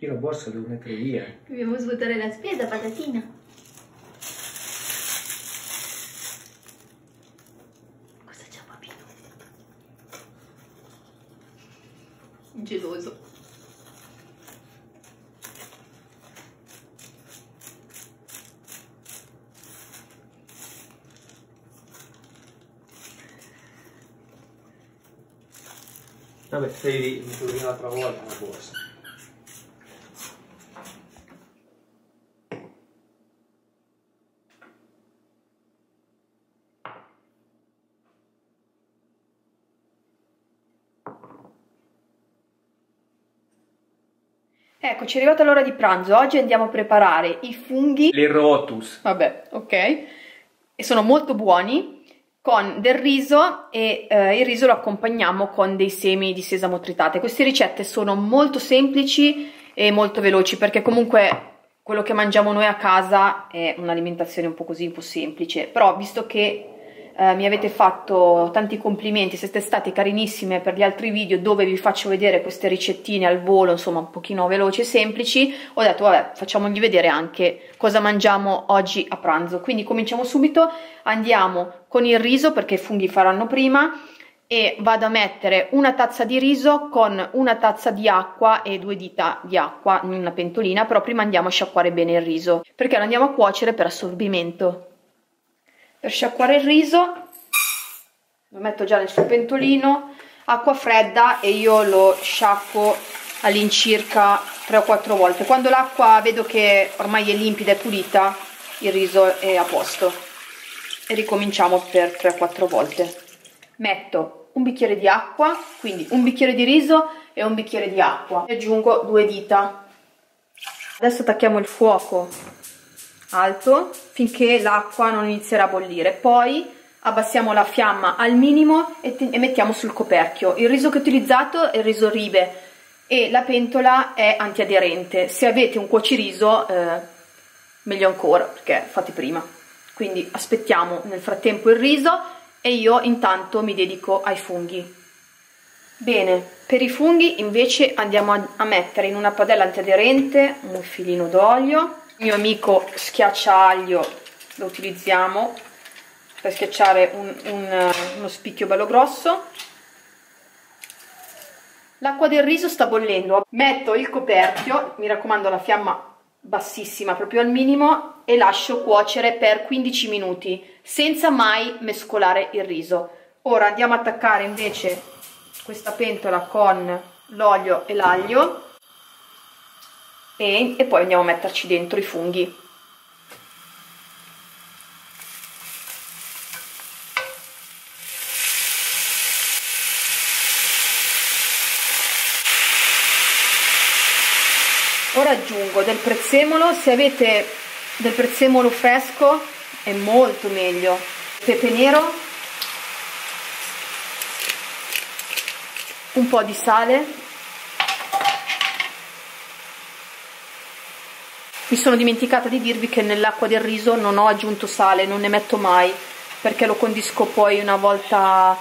Io la borsa la devo mettere via. Dobbiamo svuotare la spesa, patatina. Cosa c'è, bambino? Geloso. Vabbè, devi metterlo via l'altra volta la borsa. Eccoci, è arrivata l'ora di pranzo. Oggi andiamo a preparare i funghi. Le rotus. Vabbè, ok. E sono molto buoni, con del riso e il riso lo accompagniamo con dei semi di sesamo tritate. Queste ricette sono molto semplici e molto veloci, perché comunque quello che mangiamo noi a casa è un'alimentazione un po' così, un po' semplice. Però visto che mi avete fatto tanti complimenti, siete state carinissime per gli altri video dove vi faccio vedere queste ricettine al volo, insomma un pochino veloci e semplici, ho detto vabbè, facciamogli vedere anche cosa mangiamo oggi a pranzo. Quindi cominciamo subito, andiamo con il riso perché i funghi faranno prima, e vado a mettere una tazza di riso con una tazza di acqua e 2 dita di acqua in una pentolina, però prima andiamo a sciacquare bene il riso perché lo andiamo a cuocere per assorbimento. Per sciacquare il riso lo metto già nel suo pentolino, acqua fredda, e io lo sciacquo all'incirca 3 o 4 volte. Quando l'acqua vedo che ormai è limpida e pulita, il riso è a posto, e ricominciamo per 3 o 4 volte. Metto un bicchiere di acqua, quindi un bicchiere di riso e un bicchiere di acqua, e aggiungo 2 dita. Adesso attacchiamo il fuoco alto finché l'acqua non inizierà a bollire, poi abbassiamo la fiamma al minimo e mettiamo sul coperchio. Il riso che ho utilizzato è il riso Ribe e la pentola è antiaderente. Se avete un cuociriso meglio ancora, perché fate prima. Quindi aspettiamo nel frattempo il riso e io intanto mi dedico ai funghi. Bene, per i funghi invece andiamo a mettere in una padella antiaderente un filino d'olio. Il mio amico schiacciaglio lo utilizziamo per schiacciare uno spicchio bello grosso. L'acqua del riso sta bollendo, metto il coperchio, mi raccomando la fiamma bassissima, proprio al minimo, e lascio cuocere per 15 minuti senza mai mescolare il riso. Ora andiamo a attaccare invece questa pentola con l'olio e l'aglio e poi andiamo a metterci dentro i funghi. Ora aggiungo del prezzemolo, se avete del prezzemolo fresco è molto meglio, pepe nero, un po' di sale. Mi sono dimenticata di dirvi che nell'acqua del riso non ho aggiunto sale, non ne metto mai, perché lo condisco poi una volta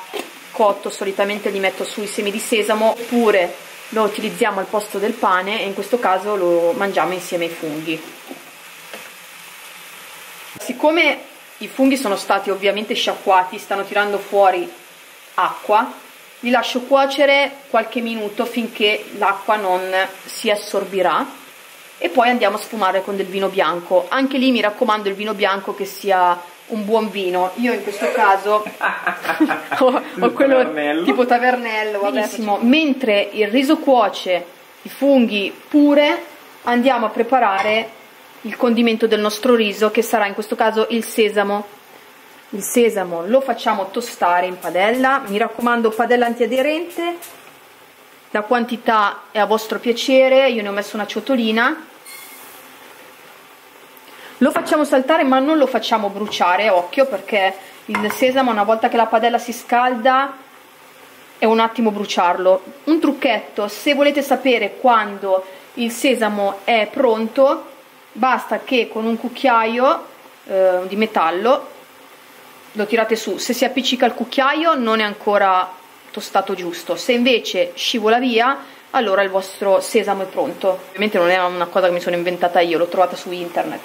cotto, solitamente li metto sui semi di sesamo, oppure lo utilizziamo al posto del pane e in questo caso lo mangiamo insieme ai funghi. Siccome i funghi sono stati ovviamente sciacquati, stanno tirando fuori acqua, li lascio cuocere qualche minuto finché l'acqua non si assorbirà e poi andiamo a sfumare con del vino bianco. Anche lì mi raccomando il vino bianco che sia un buon vino. Io in questo caso ho quello tavernello. Tipo tavernello, vabbè. Benissimo. Mentre il riso cuoce, i funghi pure, andiamo a preparare il condimento del nostro riso, che sarà in questo caso il sesamo. Il sesamo lo facciamo tostare in padella, mi raccomando padella antiaderente, la quantità è a vostro piacere, io ne ho messo una ciotolina. Lo facciamo saltare ma non lo facciamo bruciare, occhio, perché il sesamo una volta che la padella si scalda è un attimo bruciarlo. Un trucchetto, se volete sapere quando il sesamo è pronto, basta che con un cucchiaio di metallo lo tirate su. Se si appiccica al cucchiaio non è ancora tostato giusto, se invece scivola via allora il vostro sesamo è pronto. Ovviamente non è una cosa che mi sono inventata io, l'ho trovata su internet.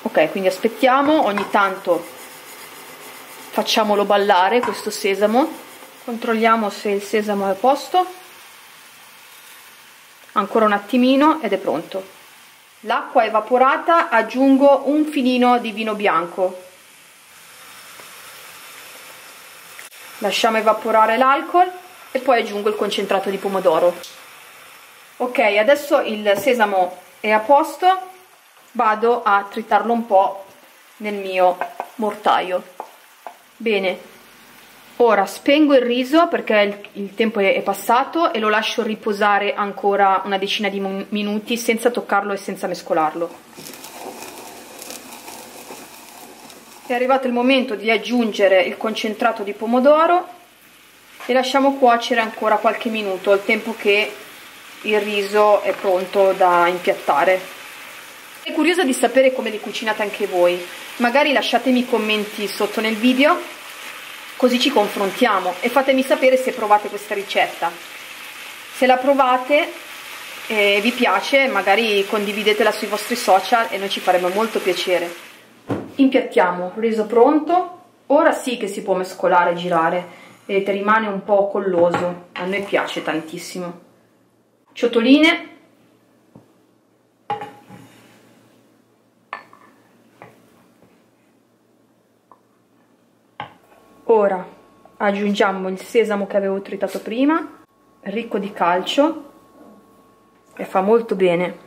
Ok, quindi aspettiamo, ogni tanto facciamolo ballare questo sesamo, controlliamo se il sesamo è a posto, ancora un attimino ed è pronto. L'acqua evaporata, aggiungo un filino di vino bianco, lasciamo evaporare l'alcol e poi aggiungo il concentrato di pomodoro. Ok, adesso il sesamo è a posto, vado a tritarlo un po' nel mio mortaio. Bene, ora spengo il riso perché il tempo è passato e lo lascio riposare ancora una decina di minuti senza toccarlo e senza mescolarlo. È arrivato il momento di aggiungere il concentrato di pomodoro e lasciamo cuocere ancora qualche minuto, il tempo che il riso è pronto da impiattare. Sono curiosa di sapere come li cucinate anche voi, magari lasciatemi commenti sotto nel video, così ci confrontiamo e fatemi sapere se provate questa ricetta. Se la provate e vi piace, magari condividetela sui vostri social e noi ci farebbe molto piacere. Impiattiamo, riso pronto, ora sì che si può mescolare e girare, vedete rimane un po' colloso, a noi piace tantissimo. Ciotoline, ora aggiungiamo il sesamo che avevo tritato prima, ricco di calcio e fa molto bene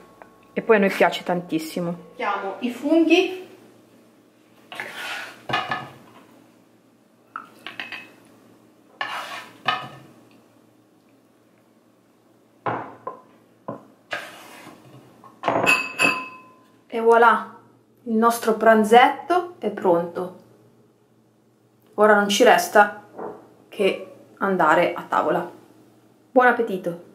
e poi a noi piace tantissimo. Mettiamo i funghi, e voilà, il nostro pranzetto è pronto. Ora non ci resta che andare a tavola. Buon appetito!